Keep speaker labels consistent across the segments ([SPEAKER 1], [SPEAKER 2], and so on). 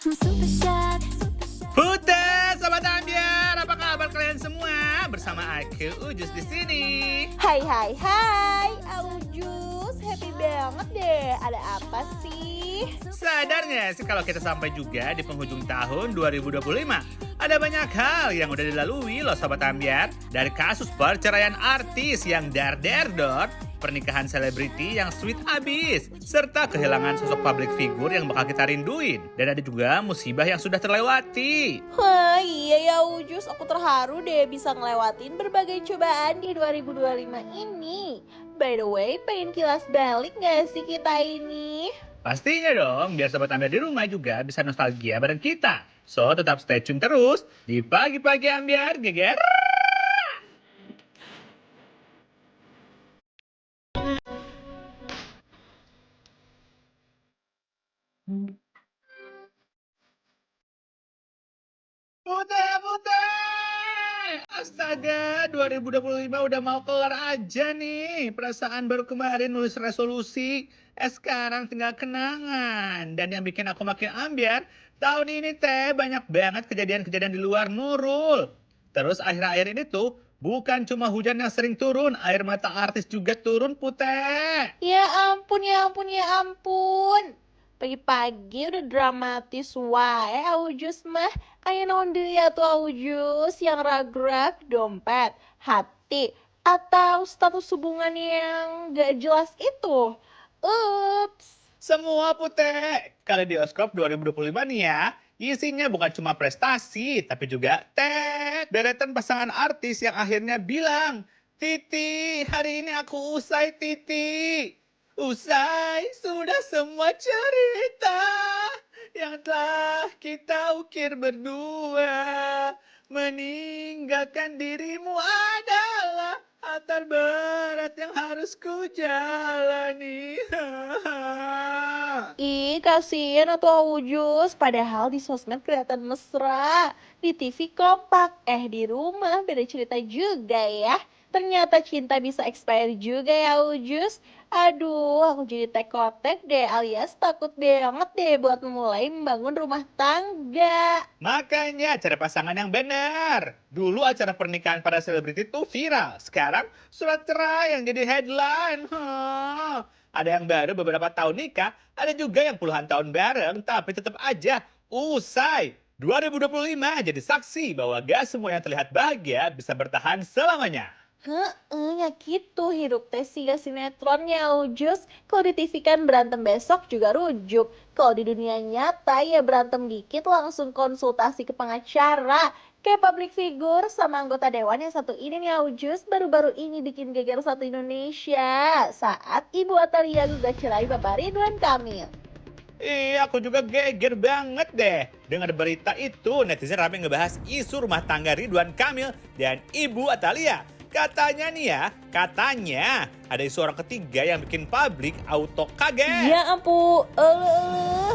[SPEAKER 1] Butet, Sobat Ambiar, apa kabar kalian semua? Bersama aku, Ujus di sini.
[SPEAKER 2] Hai, Aujus, happy banget deh. Ada apa sih?
[SPEAKER 1] Sadar nggak sih kalau kita sampai juga di penghujung tahun 2025? Ada banyak hal yang udah dilalui loh Sobat Ambiar. Dari kasus perceraian artis yang dar-der-dor, pernikahan selebriti yang sweet abis, serta kehilangan sosok public figure yang bakal kita rinduin. Dan ada juga musibah yang sudah terlewati.
[SPEAKER 2] Wah, iya ya Ujus, aku terharu deh bisa ngelewatin berbagai cobaan di 2025 ini. By the way, pengen kilas balik gak sih kita ini?
[SPEAKER 1] Pastinya dong, biar Sobat Ambiar di rumah juga bisa nostalgia bareng kita. So, tetap stay tune terus di Pagi-Pagi Ambiar, geger. Putih! Astaga, 2025 udah mau kelar aja nih. Perasaan baru kemarin nulis resolusi, sekarang tinggal kenangan. Dan yang bikin aku makin ambiar, tahun ini teh banyak banget kejadian-kejadian di luar Nurul. Terus akhir-akhir ini tuh, bukan cuma hujan yang sering turun, air mata artis juga turun, Putih.
[SPEAKER 2] Ya ampun, ya ampun, ya ampun. Pagi-pagi udah dramatis wae Aujus mah. Kayak naon deui atuh Aujus yang rag-rag dompet, hati, atau status hubungan yang gak jelas itu. Ups.
[SPEAKER 1] Semua Putih. Kaleidoskop 2025 nih ya. Isinya bukan cuma prestasi, tapi juga deretan pasangan artis yang akhirnya bilang, Titi, hari ini aku usai Titi. Usai sudah semua cerita yang telah kita ukir berdua. Meninggalkan dirimu adalah atar berat yang harus ku jalani.
[SPEAKER 2] Ih, kasihan atuh Aujus. Padahal di sosmed kelihatan mesra. Di TV kompak. Di rumah beda cerita juga ya. Ternyata cinta bisa expire juga ya Aujus. Aduh, aku jadi tekotek deh alias takut banget deh buat memulai membangun rumah tangga.
[SPEAKER 1] Makanya cari pasangan yang benar. Dulu acara pernikahan para selebriti itu viral. Sekarang surat cerai yang jadi headline. Ada yang baru beberapa tahun nikah, ada juga yang puluhan tahun bareng, tapi tetap aja usai. 2025 jadi saksi bahwa gak semua yang terlihat bahagia bisa bertahan selamanya.
[SPEAKER 2] Ya gitu hidup teh siga sinetronnya Ujus. Kalau di TV kan berantem besok juga rujuk. Kalau di dunia nyata ya berantem dikit langsung konsultasi ke pengacara. Kayak public figure sama anggota dewan yang satu ini nih Ujus baru-baru ini bikin geger satu Indonesia saat Ibu Atalia gugat cerai Bapak Ridwan Kamil.
[SPEAKER 1] Iya, aku juga geger banget deh. Dengar berita itu, netizen ramai ngebahas isu rumah tangga Ridwan Kamil dan Ibu Atalia. Katanya nih ya, katanya ada isu orang ketiga yang bikin publik auto kaget.
[SPEAKER 2] Ya ampun,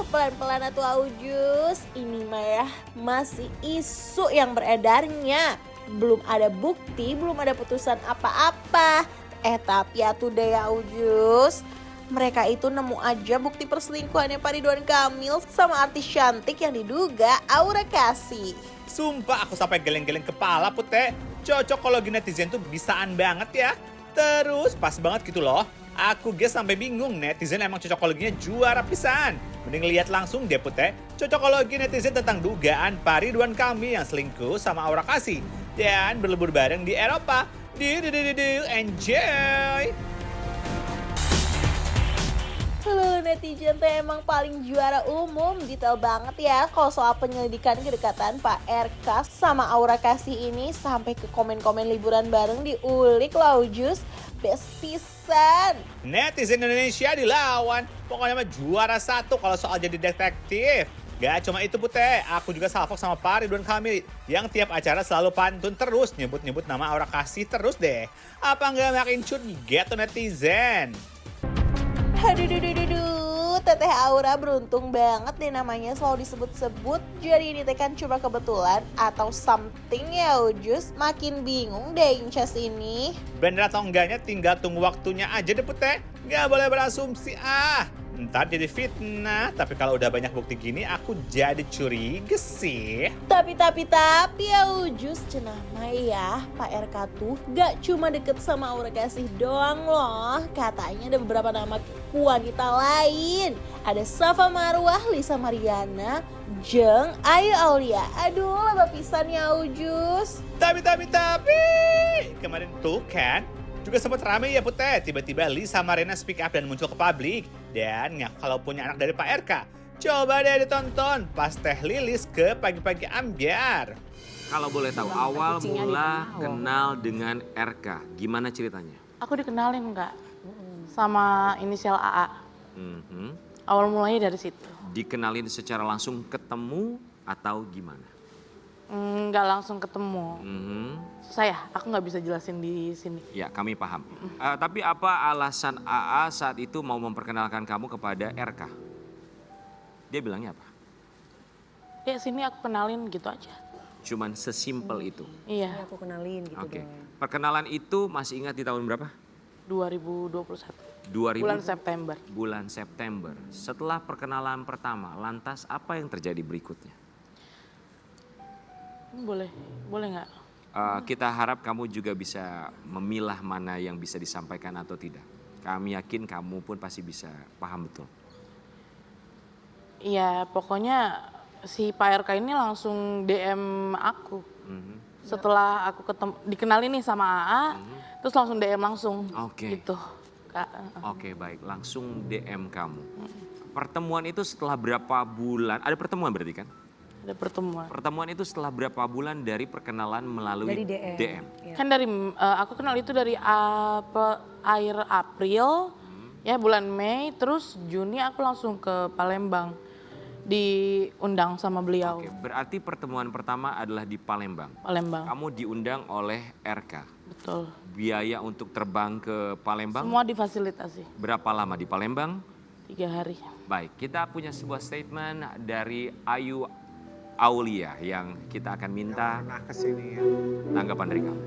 [SPEAKER 2] pelan-pelan atuh Aujus. Ini mah ya masih isu yang beredarnya. Belum ada bukti, belum ada putusan apa-apa. Tapi atuh deh ya Aujus. Mereka itu nemu aja bukti perselingkuhannya Pak Ridwan Kamil sama artis cantik yang diduga Aura Kasih.
[SPEAKER 1] Sumpah aku sampai geleng-geleng kepala Putih. Cocokologi netizen tuh bisaan banget ya. Terus pas banget gitu loh. Aku guys sampai bingung netizen emang cocokologinya juara pisan. Mending lihat langsung deh Putih. Cocokologi netizen tentang dugaan Pak Ridwan Kamil yang selingkuh sama Aura Kasih. Dan berlibur bareng di Eropa. Enjoy!
[SPEAKER 2] Halo netizen teh emang paling juara umum, detail banget ya kalau soal penyelidikan kedekatan Pak RK sama Aura Kasih ini sampai ke komen-komen liburan bareng diulik loh Jus. Best pisan.
[SPEAKER 1] Netizen Indonesia dilawan. Pokoknya mah juara satu kalau soal jadi detektif. Gak cuma itu Putih, aku juga salfok sama Pak Ridwan Kamil yang tiap acara selalu pantun terus nyebut-nyebut nama Aura Kasih terus deh. Apa nggak makin cut gitu netizen?
[SPEAKER 2] Aduh, Teteh Aura beruntung banget deh namanya selalu disebut-sebut. Jadi ini teh kan cuma kebetulan atau something ya Ujus. Makin bingung deh Incas ini.
[SPEAKER 1] Bener atau enggaknya tinggal tunggu waktunya aja deh Putih. Nggak boleh berasumsi ah. Ntar jadi fitnah, tapi kalau udah banyak bukti gini aku jadi curiga sih.
[SPEAKER 2] Tapi ya Ujus cenah mah ya, Pak RK tuh gak cuma deket sama Aura Kasih doang loh. Katanya ada beberapa nama wanita lain. Ada Safa Marwah, Lisa Mariana, Jeng, Ayu Aulia. Aduh lama pisan ya Ujus.
[SPEAKER 1] Tapi, kemarin tuh kan juga sempat rame ya Putih, tiba-tiba Lisa Marina speak up dan muncul ke publik dan ngaku kalau punya anak dari Pak RK. Coba deh ditonton pas Teh Lilis ke pagi-pagi ambiar.
[SPEAKER 3] Kalau boleh tahu, awal mula kenal dengan RK, gimana ceritanya?
[SPEAKER 4] Aku dikenalin nggak sama inisial AA.
[SPEAKER 3] Mhm.
[SPEAKER 4] Awal mulanya dari situ.
[SPEAKER 3] Dikenalin secara langsung ketemu atau gimana?
[SPEAKER 4] Nggak langsung ketemu.
[SPEAKER 3] Mhm.
[SPEAKER 4] Aku nggak bisa jelasin di sini.
[SPEAKER 3] Ya, kami paham. Tapi apa alasan AA saat itu mau memperkenalkan kamu kepada RK? Dia bilangnya apa?
[SPEAKER 4] Ya sini aku kenalin gitu aja.
[SPEAKER 3] Cuman sesimpel itu.
[SPEAKER 4] Iya,
[SPEAKER 5] Aku kenalin gitu
[SPEAKER 3] Oke.
[SPEAKER 5] dong.
[SPEAKER 3] Perkenalan itu masih ingat di tahun berapa?
[SPEAKER 4] 2021.
[SPEAKER 3] 2000
[SPEAKER 4] Bulan September.
[SPEAKER 3] bulan September. Setelah perkenalan pertama, lantas apa yang terjadi berikutnya?
[SPEAKER 4] Boleh nggak?
[SPEAKER 3] Kita harap kamu juga bisa memilah mana yang bisa disampaikan atau tidak. Kami yakin kamu pun pasti bisa paham betul.
[SPEAKER 4] Iya, pokoknya si Pak RK ini langsung DM aku.
[SPEAKER 3] Mhm.
[SPEAKER 4] Setelah aku dikenalin nih sama AA, terus langsung DM langsung.
[SPEAKER 3] Oke.
[SPEAKER 4] Gitu. Kak.
[SPEAKER 3] Oke, baik. Langsung DM kamu. Pertemuan itu setelah berapa bulan? Ada pertemuan berarti kan?
[SPEAKER 4] Ada pertemuan.
[SPEAKER 3] Pertemuan itu setelah berapa bulan dari perkenalan melalui
[SPEAKER 5] Dari DM. Ya.
[SPEAKER 4] Kan dari aku kenal itu dari akhir April, ya bulan Mei, terus Juni aku langsung ke Palembang diundang sama beliau.
[SPEAKER 3] Oke, berarti pertemuan pertama adalah di Palembang.
[SPEAKER 4] Palembang,
[SPEAKER 3] Kamu diundang oleh RK.
[SPEAKER 4] betul.
[SPEAKER 3] Biaya untuk terbang ke Palembang
[SPEAKER 4] Semua difasilitasi,
[SPEAKER 3] berapa lama di Palembang?
[SPEAKER 4] 3 hari.
[SPEAKER 3] Baik, kita punya sebuah statement dari Ayu Aulia yang kita akan minta tanggapan dari kamu.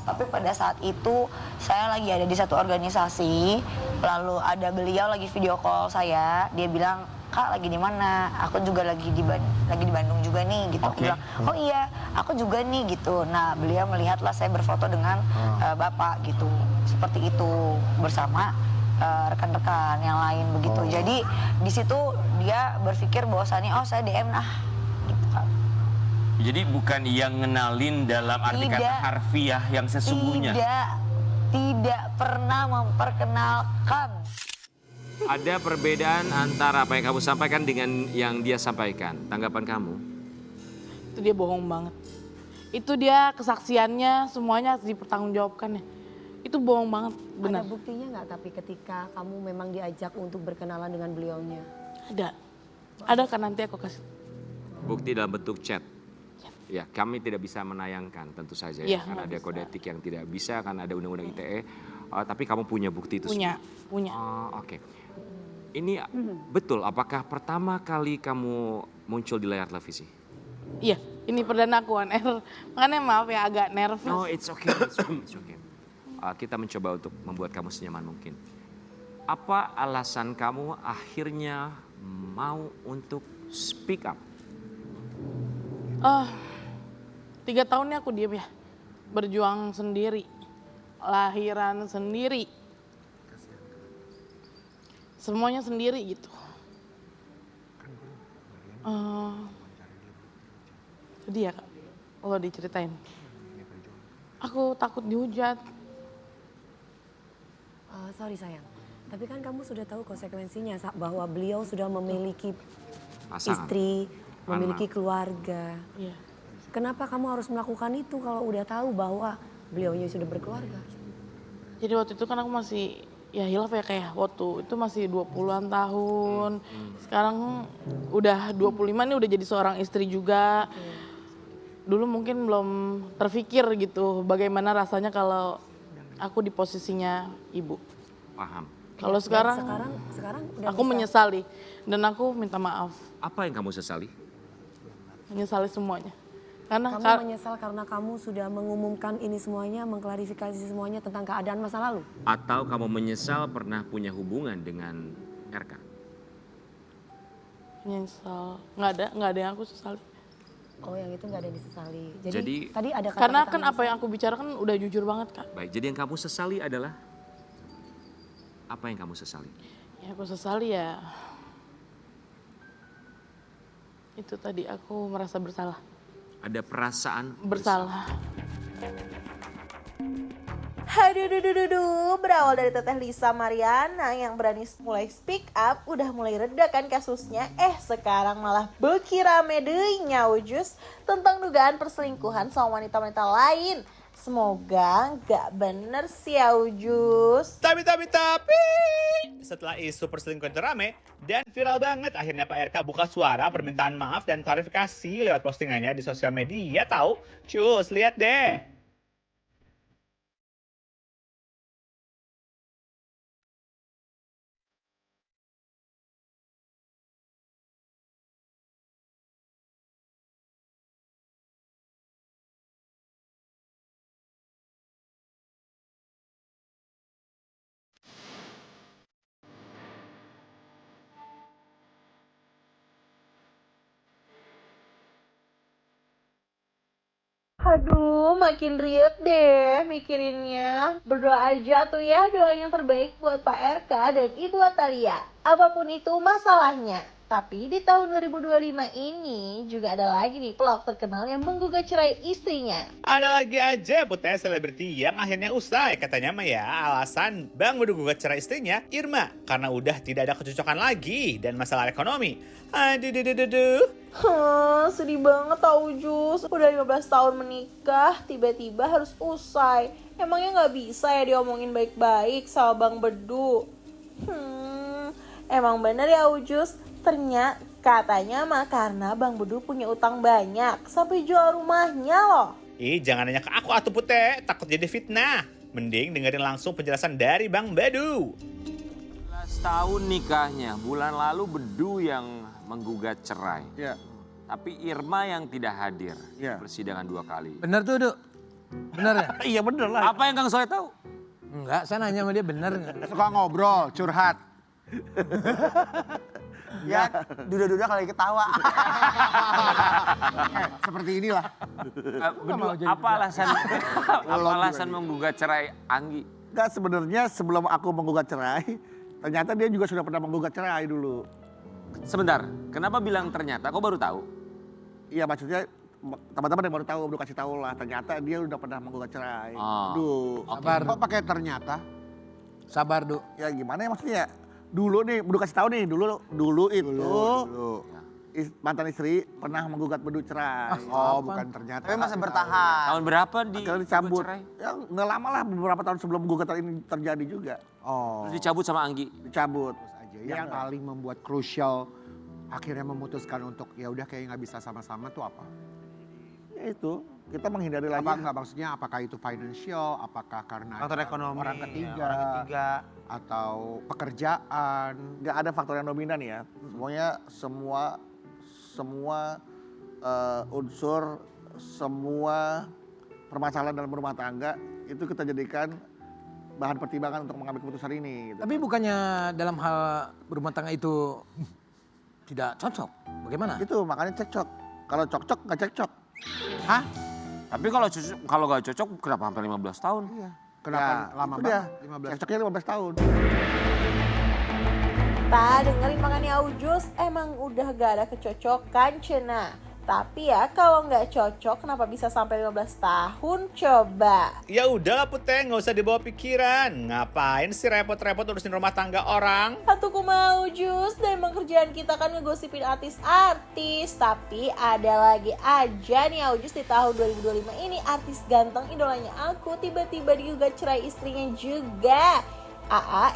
[SPEAKER 6] Tapi pada saat itu saya lagi ada di satu organisasi, lalu ada beliau lagi video call saya, dia bilang, "Kak lagi di mana?" Aku juga lagi di Bandung juga nih gitu. Aku
[SPEAKER 3] Oke.
[SPEAKER 6] bilang, "Oh iya, aku juga nih" gitu. Nah, beliau melihatlah saya berfoto dengan Bapak gitu. Seperti itu bersama rekan-rekan yang lain begitu. Jadi di situ dia berpikir bahwasannya oh saya DM gitu kan.
[SPEAKER 3] Jadi bukan yang ngenalin dalam arti kata
[SPEAKER 6] Tidak.
[SPEAKER 3] harfiah yang sesungguhnya.
[SPEAKER 6] Tidak pernah memperkenalkan.
[SPEAKER 3] Ada perbedaan antara apa yang kamu sampaikan dengan yang dia sampaikan. Tanggapan kamu?
[SPEAKER 4] Itu dia bohong banget. Itu dia kesaksiannya semuanya harus dipertanggungjawabkan ya. Itu bohong banget, benar.
[SPEAKER 5] Ada buktinya nggak tapi ketika kamu memang diajak untuk berkenalan dengan beliaunya?
[SPEAKER 4] Ada kan nanti aku kasih.
[SPEAKER 3] Bukti dalam bentuk chat. Ya, kami tidak bisa menayangkan tentu saja
[SPEAKER 4] Iya,
[SPEAKER 3] ya, karena
[SPEAKER 4] nggak
[SPEAKER 3] ada kode
[SPEAKER 4] bisa.
[SPEAKER 3] etik yang tidak bisa, karena ada undang-undang ITE. Tapi kamu punya bukti itu
[SPEAKER 4] Punya.
[SPEAKER 3] Oh, oke. Ini betul, apakah pertama kali kamu muncul di layar televisi?
[SPEAKER 4] Iya, ini perdana aku on air. Makanya maaf ya agak nervous.
[SPEAKER 3] No, it's okay, it's okay. Kita mencoba untuk membuat kamu senyaman mungkin. Apa alasan kamu akhirnya mau untuk speak up?
[SPEAKER 4] 3 tahunnya aku diem ya. Berjuang sendiri. Lahiran sendiri. Semuanya sendiri gitu. Sedih ya Kak, kalau diceritain. Aku takut dihujat.
[SPEAKER 5] Sorry sayang, tapi kan kamu sudah tahu konsekuensinya bahwa beliau sudah memiliki
[SPEAKER 3] Pasangan.
[SPEAKER 5] istri, memiliki
[SPEAKER 3] Anak.
[SPEAKER 5] keluarga.
[SPEAKER 4] Iya.
[SPEAKER 5] Kenapa kamu harus melakukan itu kalau udah tahu bahwa beliaunya sudah berkeluarga?
[SPEAKER 4] Jadi waktu itu kan aku masih ya hilaf ya kayak waktu itu masih 20-an tahun. Sekarang udah 25 nih udah jadi seorang istri juga. Dulu mungkin belum terfikir gitu bagaimana rasanya kalau aku di posisinya ibu.
[SPEAKER 3] Paham.
[SPEAKER 4] Kalau
[SPEAKER 5] Dan
[SPEAKER 4] sekarang
[SPEAKER 5] sekarang udah
[SPEAKER 4] aku
[SPEAKER 5] bisa.
[SPEAKER 4] menyesali dan aku minta maaf.
[SPEAKER 3] Apa yang kamu sesali?
[SPEAKER 4] Menyesali semuanya. Karena
[SPEAKER 5] Kamu menyesal karena kamu sudah mengumumkan ini semuanya, mengklarifikasi semuanya tentang keadaan masa lalu?
[SPEAKER 3] Atau kamu menyesal pernah punya hubungan dengan RK?
[SPEAKER 4] menyesal. Nggak ada yang aku sesali.
[SPEAKER 5] Oh, yang itu nggak ada yang disesali.
[SPEAKER 3] Jadi,
[SPEAKER 5] tadi ada kata-kata
[SPEAKER 4] Karena kan apa
[SPEAKER 5] menyesal.
[SPEAKER 4] yang aku bicarakan udah jujur banget, Kak.
[SPEAKER 3] Baik, jadi yang kamu sesali adalah apa yang kamu sesali?
[SPEAKER 4] Ya aku sesali ya. Itu tadi aku merasa bersalah.
[SPEAKER 3] Ada perasaan
[SPEAKER 4] Bersalah.
[SPEAKER 2] Haduh, berawal dari Teteh Lisa Mariana yang berani mulai speak up, udah mulai reda kan kasusnya. Sekarang malah beki rame deui nyaujus tentang dugaan perselingkuhan sama wanita-wanita lain. Semoga nggak bener sih Aujus.
[SPEAKER 1] Tapi, setelah isu perselingkuhan itu rame dan viral banget, akhirnya Pak RK buka suara permintaan maaf dan klarifikasi lewat postingannya di sosial media tahu. Cus, lihat deh.
[SPEAKER 2] Aduh, makin riet deh mikirinnya. Berdoa aja tuh ya, doa yang terbaik buat Pak RK dan Ibu Atalia. Apapun itu masalahnya. Tapi di tahun 2025 ini juga ada lagi nih pelawak terkenal yang menggugat cerai istrinya.
[SPEAKER 1] Ada lagi aja putih selebriti yang akhirnya usai. Katanya mah ya alasan Bang Bedu gugat cerai istrinya Irma karena udah tidak ada kecocokan lagi dan masalah ekonomi. Aduh.
[SPEAKER 2] Sedih banget tau Jus. Udah 15 tahun menikah, tiba-tiba harus usai. Emangnya nggak bisa ya diomongin baik-baik sama Bang Bedu? Emang bener ya Ujus. Ternyata katanya mah karena Bang Bedu punya utang banyak sampai jual rumahnya loh.
[SPEAKER 1] Jangan nanya ke aku atuh putih, takut jadi fitnah. Mending dengerin langsung penjelasan dari Bang Bedu.
[SPEAKER 3] 11 tahun nikahnya, bulan lalu Bedu yang menggugat cerai.
[SPEAKER 7] Iya.
[SPEAKER 3] Tapi Irma yang tidak hadir
[SPEAKER 7] Iya.
[SPEAKER 3] persidangan 2 kali.
[SPEAKER 8] Bener tuh, Duk? Bener ya?
[SPEAKER 7] Iya bener lah.
[SPEAKER 3] Apa yang Kang Soe tahu?
[SPEAKER 8] Enggak, saya nanya sama dia bener nggak?
[SPEAKER 7] Suka ngobrol, curhat.
[SPEAKER 9] Ya, duda-duda kali ketawa.
[SPEAKER 7] Seperti inilah.
[SPEAKER 3] Bedu, apa alasan menggugat cerai Anggi?
[SPEAKER 9] Enggak, sebenarnya sebelum aku menggugat cerai, ternyata dia juga sudah pernah menggugat cerai dulu.
[SPEAKER 3] Sebentar, kenapa bilang ternyata? Kok baru tahu?
[SPEAKER 9] Iya, maksudnya teman-teman yang baru tahu, baru kasih tahu lah. Ternyata dia udah pernah menggugat cerai. Aduh.
[SPEAKER 8] Sabar,
[SPEAKER 7] Kok pakai ternyata?
[SPEAKER 8] sabar, Duk.
[SPEAKER 9] Ya gimana ya maksudnya? Dulu nih, Bedu kasih tahu nih, dulu itu mantan istri pernah menggugat Bedu cerai.
[SPEAKER 7] Oh, bukan ternyata.
[SPEAKER 9] Tapi masih bertahan.
[SPEAKER 3] Tahun berapa
[SPEAKER 9] Akhirnya dicabut.
[SPEAKER 3] cerai?
[SPEAKER 9] Ya nggak lama lah, beberapa tahun sebelum gugatan ini terjadi juga.
[SPEAKER 7] Oh.
[SPEAKER 3] Terus dicabut sama Anggi.
[SPEAKER 9] Dicabut.
[SPEAKER 7] Aja. Yang paling membuat krusial akhirnya memutuskan untuk ya udah kayak nggak bisa sama-sama tuh apa?
[SPEAKER 9] Ya itu, kita menghindari lagi.
[SPEAKER 7] Apa enggak maksudnya apakah itu financial, apakah karena
[SPEAKER 9] Faktor
[SPEAKER 7] ada
[SPEAKER 9] ekonomi,
[SPEAKER 7] orang ketiga,
[SPEAKER 9] orang ketiga.
[SPEAKER 7] atau pekerjaan?
[SPEAKER 9] Nggak ada faktor yang dominan ya. Semuanya semua unsur, semua permasalahan dalam rumah tangga itu kita jadikan bahan pertimbangan untuk mengambil keputusan ini. Gitu.
[SPEAKER 8] Tapi bukannya dalam hal berumah tangga itu tidak cocok? Bagaimana?
[SPEAKER 9] Itu makanya cekcok. Kalau cocok nggak cekcok.
[SPEAKER 7] Hah?
[SPEAKER 3] Tapi kalau gak cocok kenapa sampai 15 tahun?
[SPEAKER 9] Iya.
[SPEAKER 7] Kenapa
[SPEAKER 9] Ya,
[SPEAKER 7] lama
[SPEAKER 9] itu dia.
[SPEAKER 7] banget? 15
[SPEAKER 9] Cekcoknya 15 tahun.
[SPEAKER 2] Dengerin makanya Aujus, emang udah gak ada kecocokan cena. Tapi ya kalau nggak cocok kenapa bisa sampai 15 tahun coba?
[SPEAKER 1] Ya udahlah putih, nggak usah dibawa pikiran. Ngapain sih repot-repot urusin rumah tangga orang?
[SPEAKER 2] Aku mau Jus, dan emang kerjaan kita kan ngegosipin artis-artis. Tapi ada lagi aja nih Aujus di tahun 2025 ini artis ganteng idolanya aku tiba-tiba digugat cerai istrinya juga.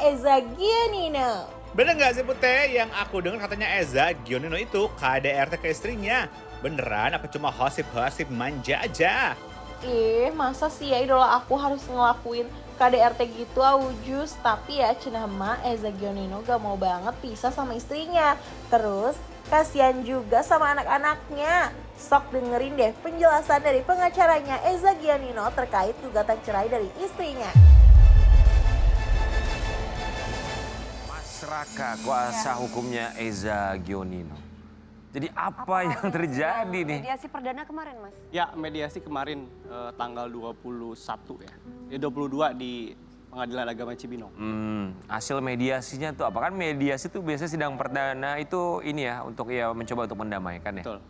[SPEAKER 2] Eza Gionino.
[SPEAKER 1] Bener nggak sih putih? Yang aku dengar katanya Eza Gionino itu KDRT ke istrinya. Beneran apa cuma gosip-gosip manja aja?
[SPEAKER 2] Masa sih ya idola aku harus ngelakuin KDRT gitu Aujus. Tapi ya cenah mah Eza Gionino gak mau banget pisah sama istrinya. Terus Kasian juga sama anak-anaknya. Sok dengerin deh penjelasan dari pengacaranya Eza Gionino terkait gugatan cerai dari istrinya.
[SPEAKER 3] Mas Raka, kuasa hukumnya Eza Gionino. Jadi apa yang terjadi nih?
[SPEAKER 5] Mediasi perdana kemarin, Mas.
[SPEAKER 10] Ya, mediasi kemarin tanggal 21 ya. 22 di Pengadilan Agama Cibinong.
[SPEAKER 3] Hasil mediasinya tuh apa? Kan mediasi tuh biasanya sidang perdana itu ini ya untuk ya mencoba untuk mendamaikan ya.
[SPEAKER 10] Betul.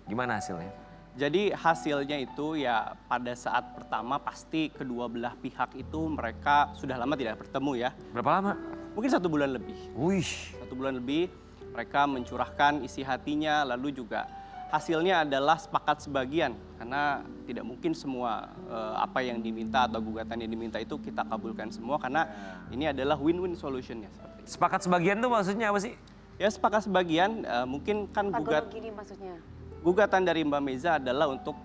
[SPEAKER 3] Gimana hasilnya?
[SPEAKER 10] Jadi hasilnya itu ya pada saat pertama pasti kedua belah pihak itu mereka sudah lama tidak bertemu ya.
[SPEAKER 3] Berapa lama?
[SPEAKER 10] Mungkin 1 bulan lebih.
[SPEAKER 3] Wih.
[SPEAKER 10] 1 bulan lebih mereka mencurahkan isi hatinya, lalu juga hasilnya adalah sepakat sebagian karena tidak mungkin semua apa yang diminta atau gugatan yang diminta itu kita kabulkan semua karena ini adalah win-win solutionnya seperti itu.
[SPEAKER 3] Sepakat sebagian tuh maksudnya apa sih?
[SPEAKER 10] Ya sepakat sebagian mungkin kan
[SPEAKER 5] Gini maksudnya.
[SPEAKER 10] gugatan dari Mbak Meza adalah untuk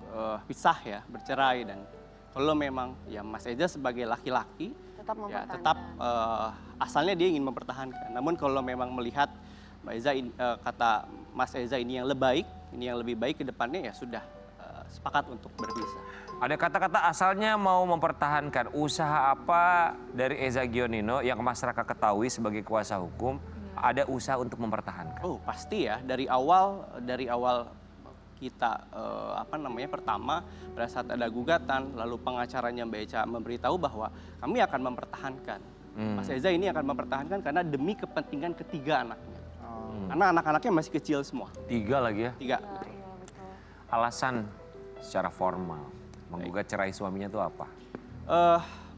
[SPEAKER 10] pisah ya, bercerai dan kalau memang ya Mas Eza sebagai laki-laki
[SPEAKER 5] Tetap
[SPEAKER 10] ya
[SPEAKER 5] mempertahankan.
[SPEAKER 10] tetap asalnya dia ingin mempertahankan. Namun kalau memang melihat Mbak Eza kata Mas Eza ini yang lebih baik ke depannya ya sudah sepakat untuk berpisah.
[SPEAKER 3] Ada kata-kata asalnya mau mempertahankan. Usaha apa dari Eza Gionino yang Mas Raka ketahui sebagai kuasa hukum ada usaha untuk mempertahankan?
[SPEAKER 10] Oh pasti ya dari awal kita pertama pada saat ada gugatan lalu pengacaranya Mbak Eca memberitahu bahwa kami akan mempertahankan. Mas Eza ini akan mempertahankan karena demi kepentingan ketiga anaknya. Karena anak-anaknya masih kecil semua.
[SPEAKER 3] 3 lagi ya?
[SPEAKER 10] 3.
[SPEAKER 3] Alasan secara formal menggugat cerai suaminya itu apa?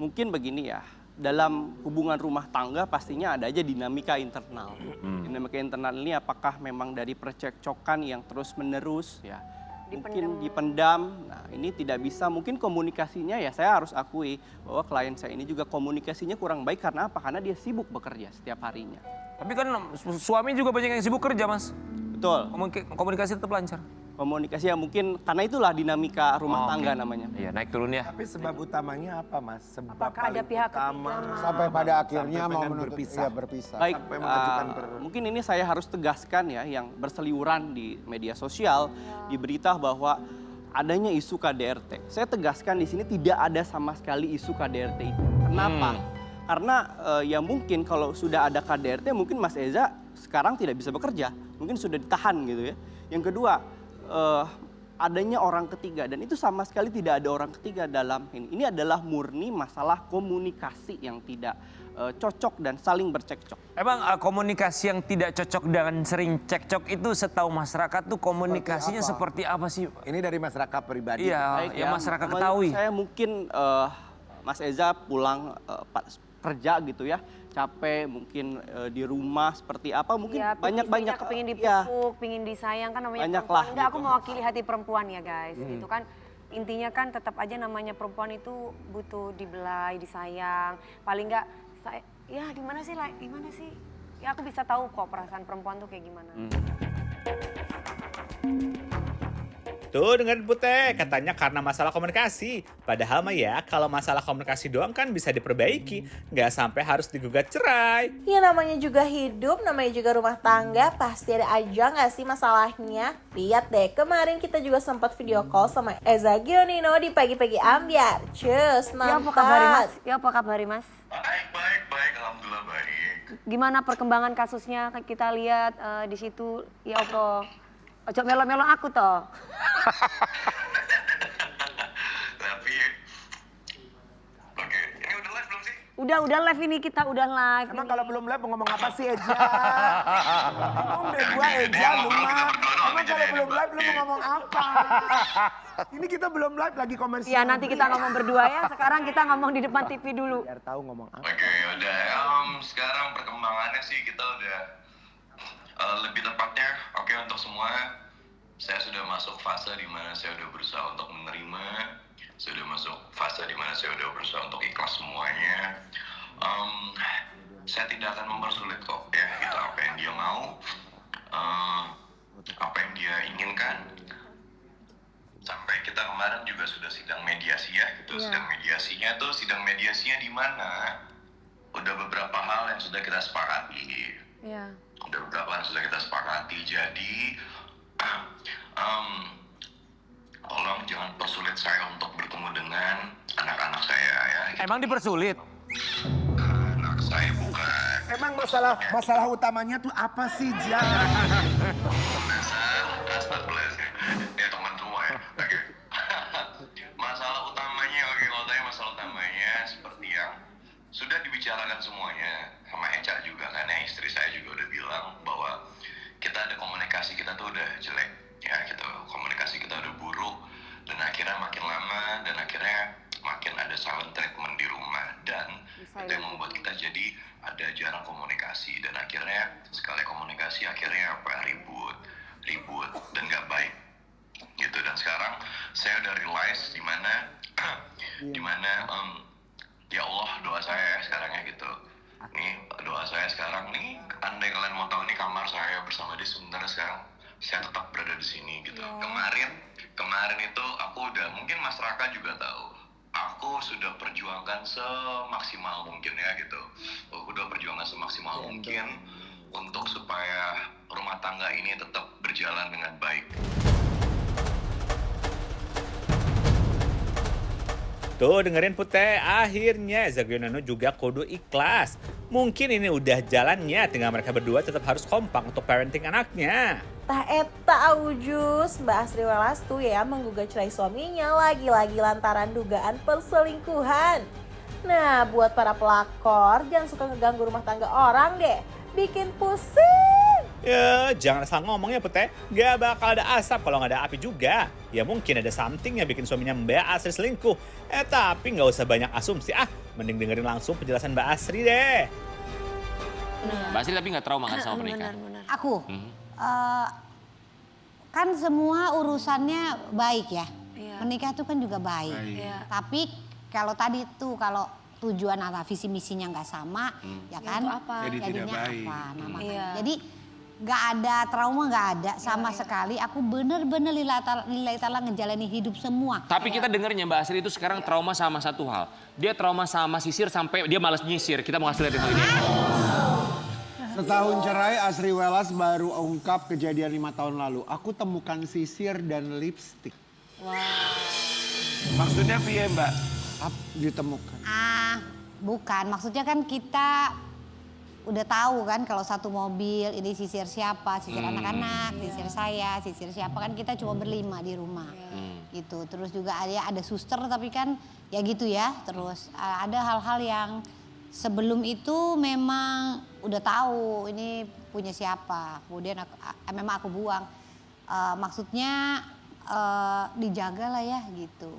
[SPEAKER 10] Mungkin begini ya, dalam hubungan rumah tangga pastinya ada aja dinamika internal. Dinamika internal ini apakah memang dari percekcokan yang terus menerus ya, mungkin dipendam. Nah ini tidak bisa, mungkin komunikasinya ya saya harus akui bahwa klien saya ini juga komunikasinya kurang baik karena apa? Karena dia sibuk bekerja setiap harinya.
[SPEAKER 3] Tapi kan suami juga banyak yang sibuk kerja Mas.
[SPEAKER 10] Betul.
[SPEAKER 3] Komunikasi tetap lancar.
[SPEAKER 10] Komunikasi ya mungkin karena itulah dinamika rumah tangga namanya.
[SPEAKER 3] Iya naik turun ya.
[SPEAKER 7] Tapi sebab utamanya apa, Mas? Sebab
[SPEAKER 5] Apakah ada pihak ketiga, Mas?
[SPEAKER 7] sampai pada akhirnya
[SPEAKER 8] Sampai
[SPEAKER 7] mau
[SPEAKER 8] pengen
[SPEAKER 7] menuntut
[SPEAKER 8] berpisah.
[SPEAKER 7] berpisah.
[SPEAKER 10] Baik,
[SPEAKER 8] Sampai mengajukan
[SPEAKER 10] mungkin ini saya harus tegaskan ya yang berseliweran di media sosial, di berita bahwa adanya isu KDRT. Saya tegaskan di sini tidak ada sama sekali isu KDRT itu. Kenapa? Karena ya mungkin kalau sudah ada KDRT mungkin Mas Eza sekarang tidak bisa bekerja, mungkin sudah ditahan gitu ya. Yang kedua, adanya orang ketiga dan itu sama sekali tidak ada orang ketiga dalam ini. Ini adalah murni masalah komunikasi yang tidak cocok dan saling bercekcok.
[SPEAKER 3] Emang komunikasi yang tidak cocok dan sering cekcok itu setahu masyarakat tuh komunikasinya seperti apa sih?
[SPEAKER 7] Ini dari masyarakat pribadi.
[SPEAKER 3] Iya,
[SPEAKER 10] Baik
[SPEAKER 3] yang
[SPEAKER 10] ya,
[SPEAKER 3] masyarakat
[SPEAKER 10] menurut
[SPEAKER 3] ketahui.
[SPEAKER 10] Saya mungkin Mas Eza pulang kerja gitu ya, capek mungkin di rumah seperti apa mungkin
[SPEAKER 5] Ya,
[SPEAKER 10] banyak
[SPEAKER 5] kepingin
[SPEAKER 10] ya,
[SPEAKER 5] dipeluk, pingin disayang kan namanya
[SPEAKER 10] Banyak
[SPEAKER 5] perempuan.
[SPEAKER 10] lah
[SPEAKER 5] Enggak, aku
[SPEAKER 10] gitu.
[SPEAKER 5] mewakili hati perempuan ya guys. Itu kan intinya kan tetap aja namanya perempuan itu butuh dibelai, disayang. Paling enggak ya gimana sih? Ya aku bisa tahu kok perasaan perempuan tuh kayak gimana.
[SPEAKER 1] Tuh dengan Putih, katanya karena masalah komunikasi. Padahal mah ya, kalau masalah komunikasi doang kan bisa diperbaiki. Nggak sampai harus digugat cerai.
[SPEAKER 2] Ya namanya juga hidup, namanya juga rumah tangga, pasti ada aja gak sih masalahnya? Lihat deh, kemarin kita juga sempat video call sama Eza Gionino di Pagi-Pagi Ambiar. Cus,
[SPEAKER 5] Ya apa
[SPEAKER 2] mantap.
[SPEAKER 5] kabari Mas? Ya apa kabari Mas?
[SPEAKER 11] Baik, alhamdulillah baik.
[SPEAKER 5] Gimana perkembangan kasusnya? Kita lihat di situ ya apa? Ojo melo-melo aku toh.
[SPEAKER 11] Tapi, oke, ini udah live belum sih?
[SPEAKER 5] Udah live ini, kita udah live.
[SPEAKER 7] Emang
[SPEAKER 5] ini.
[SPEAKER 7] kalau belum live mau ngomong apa sih, Eja? Ngomong deh gua, Eja, lu mah. Emang kalau belum live lu mau ngomong apa? Ini kita belum live lagi komersial.
[SPEAKER 5] Ya nanti kita ngomong berdua ya. Sekarang kita ngomong di depan TV dulu.
[SPEAKER 7] Biar tahu ngomong apa.
[SPEAKER 11] Oke, udah. Sekarang perkembangannya sih kita udah lebih tepatnya, oke untuk semua. Saya sudah masuk fase di mana saya udah berusaha untuk menerima. Saya udah masuk fase di mana saya udah berusaha untuk ikhlas semuanya. Saya tidak akan mempersulit kok ya, itu apa yang dia mau, apa yang dia inginkan. Sampai kita kemarin juga sudah sidang mediasi ya, gitu. Sidang mediasinya di mana udah beberapa hal yang sudah kita sepakati.
[SPEAKER 5] Ya.
[SPEAKER 11] Udah beberapa yang sudah kita sepakati. Jadi tolong jangan persulit saya untuk bertemu dengan anak-anak saya ya.
[SPEAKER 3] Emang dipersulit?
[SPEAKER 11] Anak saya bukan.
[SPEAKER 7] Emang masalah utamanya tuh apa sih, Jan?
[SPEAKER 11] A14 ya teman semua ya. Oke. Masalah utamanya, oke, kalau tanya masalah utamanya seperti yang sudah dibicarakan semuanya sama Eca juga kan ya, istri saya juga udah bilang bahwa kita ada komunikasi kita tuh udah jelek ya, gitu. Komunikasi kita udah buruk dan akhirnya makin lama dan akhirnya makin ada silent treatment di rumah dan itu yang membuat kita jadi ada jarang komunikasi dan akhirnya sekali komunikasi akhirnya apa, ribut dan nggak baik gitu. Dan sekarang saya udah realize dimana ya Allah, doa saya sekarang ya gitu. Nih doa saya sekarang nih, andai kalian mau tahu nih kamar saya bersama dia sebenarnya sekarang saya tetap berada di sini gitu. Kemarin itu aku udah, mungkin Mas Raka juga tahu, aku sudah perjuangkan semaksimal mungkin ya gitu. Aku udah perjuangkan semaksimal mungkin untuk supaya rumah tangga ini tetap berjalan dengan baik.
[SPEAKER 1] Tuh dengerin Putih, akhirnya Zagionano juga kudu ikhlas. Mungkin ini udah jalannya, tinggal mereka berdua tetap harus kompak untuk parenting anaknya.
[SPEAKER 2] Tah eta Aujus, Mbak Asri Welas tuh ya menggugat cerai suaminya lagi-lagi lantaran dugaan perselingkuhan. Nah, buat para pelakor, jangan suka ngeganggu rumah tangga orang deh. Bikin pusing.
[SPEAKER 1] Ya, jangan asal ngomong ya Putih. Gak bakal ada asap kalau gak ada api juga. Ya mungkin ada something yang bikin suaminya Mbak Asri selingkuh. Tapi gak usah banyak asumsi. Mending dengerin langsung penjelasan Mbak Asri deh.
[SPEAKER 3] Mbak Asri tapi nggak trauma kan sama pernikahan?
[SPEAKER 12] Aku, kan semua urusannya baik ya. Menikah itu kan juga baik. Tapi kalau tadi tuh kalau tujuan atau visi misinya nggak sama, ya kan? Jadinya apa? Jadi nggak ada trauma, nggak ada sama sekali. Aku bener-bener lillahi ta'ala ngejalanin hidup semua.
[SPEAKER 3] Tapi kita dengernya Mbak Asri itu sekarang trauma sama satu hal. Dia trauma sama sisir sampai dia malas nyisir. Kita mau kasih lihat hal ini.
[SPEAKER 7] Setahun cerai, Asri Welas baru ungkap kejadian 5 tahun lalu. Aku temukan sisir dan lipstik.
[SPEAKER 13] Maksudnya Via Mbak?
[SPEAKER 7] Ditemukan.
[SPEAKER 12] Bukan. Maksudnya kan kita udah tahu kan kalau satu mobil ini sisir siapa, sisir anak-anak, sisir saya, sisir siapa, kan kita cuma berlima di rumah. Gitu. Terus juga ada suster tapi kan ya gitu ya. Terus ada hal-hal yang sebelum itu memang udah tahu ini punya siapa. Kemudian memang aku buang. Maksudnya dijaga lah ya gitu.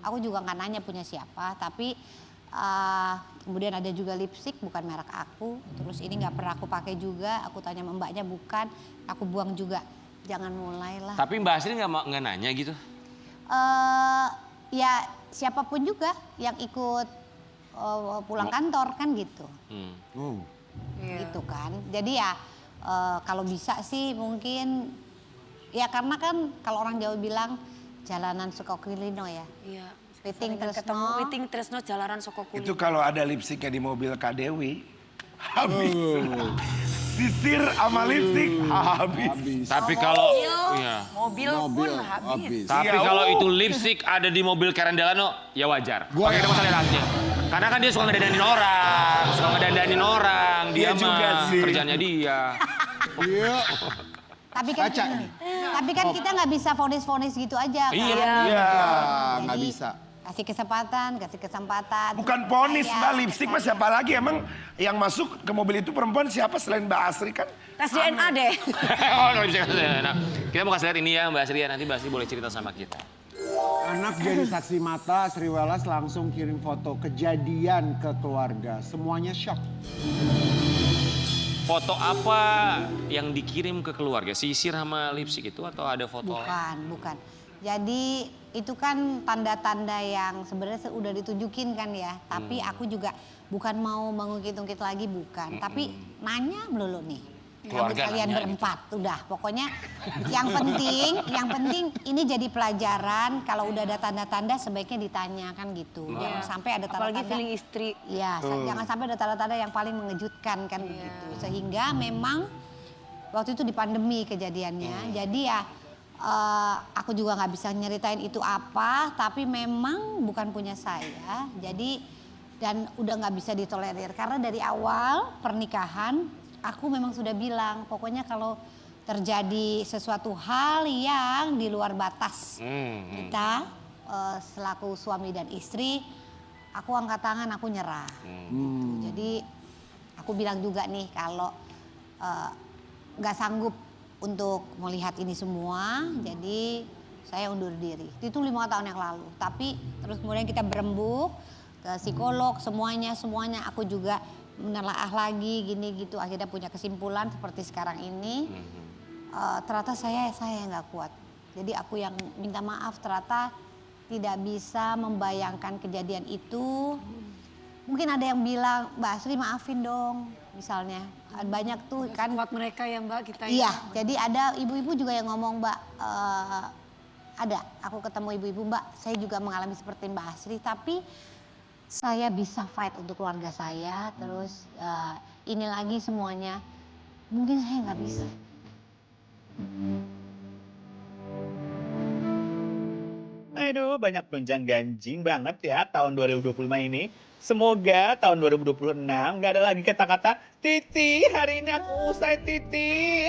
[SPEAKER 12] Aku juga nggak nanya punya siapa, tapi kemudian ada juga lipstick bukan merek aku. Terus ini nggak pernah aku pakai juga. Aku tanya mbaknya bukan, aku buang juga. Jangan mulai lah.
[SPEAKER 3] Tapi Mbak Asri nggak nanya gitu?
[SPEAKER 12] Ya siapapun juga yang ikut pulang kantor kan gitu. Gitu kan. Jadi ya kalau bisa sih mungkin ya karena kan kalau orang Jawa bilang jalanan saka kulino ya.
[SPEAKER 5] Iya.
[SPEAKER 12] Witing
[SPEAKER 5] Ketemu Witing Tresno jalanan saka kulino.
[SPEAKER 13] Itu kalau ada lipstiknya di mobil Kak Dewi, habis. Sisir sama lipstik habis.
[SPEAKER 3] Tapi kalau
[SPEAKER 5] mobil pun habis.
[SPEAKER 3] Tapi kalau itu lipstik ada di mobil Karen Delano, ya wajar. Oke, kita mau lihat hasilnya. Karena kan dia suka ngedandanin orang, dia
[SPEAKER 13] juga
[SPEAKER 3] mah
[SPEAKER 13] sih.
[SPEAKER 3] kerjanya dia.
[SPEAKER 7] Iya.
[SPEAKER 12] Tapi kan kita nggak bisa vonis gitu aja kan.
[SPEAKER 13] Iya.
[SPEAKER 7] Nggak
[SPEAKER 12] Jadi,
[SPEAKER 7] bisa.
[SPEAKER 12] kasih kesempatan.
[SPEAKER 13] Bukan ponis
[SPEAKER 12] Saya-
[SPEAKER 13] Mbak, lipstik Mas siapa lagi emang yang masuk ke mobil itu perempuan siapa selain Mbak Asri kan?
[SPEAKER 5] Tes DNA deh.
[SPEAKER 3] Oh, nggak bisa. Nah, kita mau kasih lihat ini ya Mbak Asri ya, nanti Mbak Asri boleh cerita sama kita.
[SPEAKER 7] Anak jadi saksi mata, Asri Welas langsung kirim foto kejadian ke keluarga. Semuanya shock.
[SPEAKER 3] Foto apa yang dikirim ke keluarga? Sisir sama lipstik itu atau ada foto?
[SPEAKER 12] Bukan. Jadi itu kan tanda-tanda yang sebenarnya udah ditunjukin kan ya. Tapi aku juga bukan mau mengungkit-ungkit lagi bukan. Tapi nanya melulu nih. Rambut kalian berempat, udah. Pokoknya yang penting ini jadi pelajaran. Kalau udah ada tanda-tanda sebaiknya ditanyakan gitu. Jangan sampai ada tanda-tanda.
[SPEAKER 5] Apalagi feeling istri.
[SPEAKER 12] Iya, jangan sampai ada tanda-tanda yang paling mengejutkan kan gitu. Sehingga memang waktu itu di pandemi kejadiannya. Jadi ya aku juga nggak bisa nyeritain itu apa, tapi memang bukan punya saya. Jadi dan udah nggak bisa ditolerir karena dari awal pernikahan aku memang sudah bilang pokoknya kalau terjadi sesuatu hal yang di luar batas kita selaku suami dan istri, aku angkat tangan, aku nyerah. Gitu. Jadi aku bilang juga nih kalau nggak sanggup untuk melihat ini semua, jadi saya undur diri. Itu 5 tahun yang lalu. Tapi terus kemudian kita berembuk ke psikolog, semuanya aku juga menelaah lagi gini gitu. Akhirnya punya kesimpulan seperti sekarang ini. Ternyata saya nggak kuat. Jadi aku yang minta maaf ternyata tidak bisa membayangkan kejadian itu. Mungkin ada yang bilang, Mbak Asri maafin dong misalnya. Banyak tuh kan.
[SPEAKER 5] Kuat mereka ya Mbak kita.
[SPEAKER 12] Iya, jadi ada ibu-ibu juga yang ngomong Mbak, ada aku ketemu ibu-ibu Mbak, saya juga mengalami seperti Mbak Asri tapi saya bisa fight untuk keluarga saya, terus ini lagi semuanya, mungkin saya nggak bisa.
[SPEAKER 1] Aduh, banyak gonjang ganjing banget ya tahun 2025 ini. Semoga tahun 2026 nggak ada lagi kata-kata, Titi, hari ini aku usai Titi.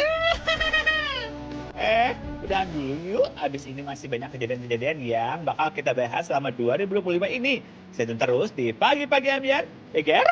[SPEAKER 1] Udah dulu yuk, abis ini masih banyak kejadian-kejadian yang bakal kita bahas selama 2025 ini. Stay tune terus di Pagi-Pagi Ambiar. Take care.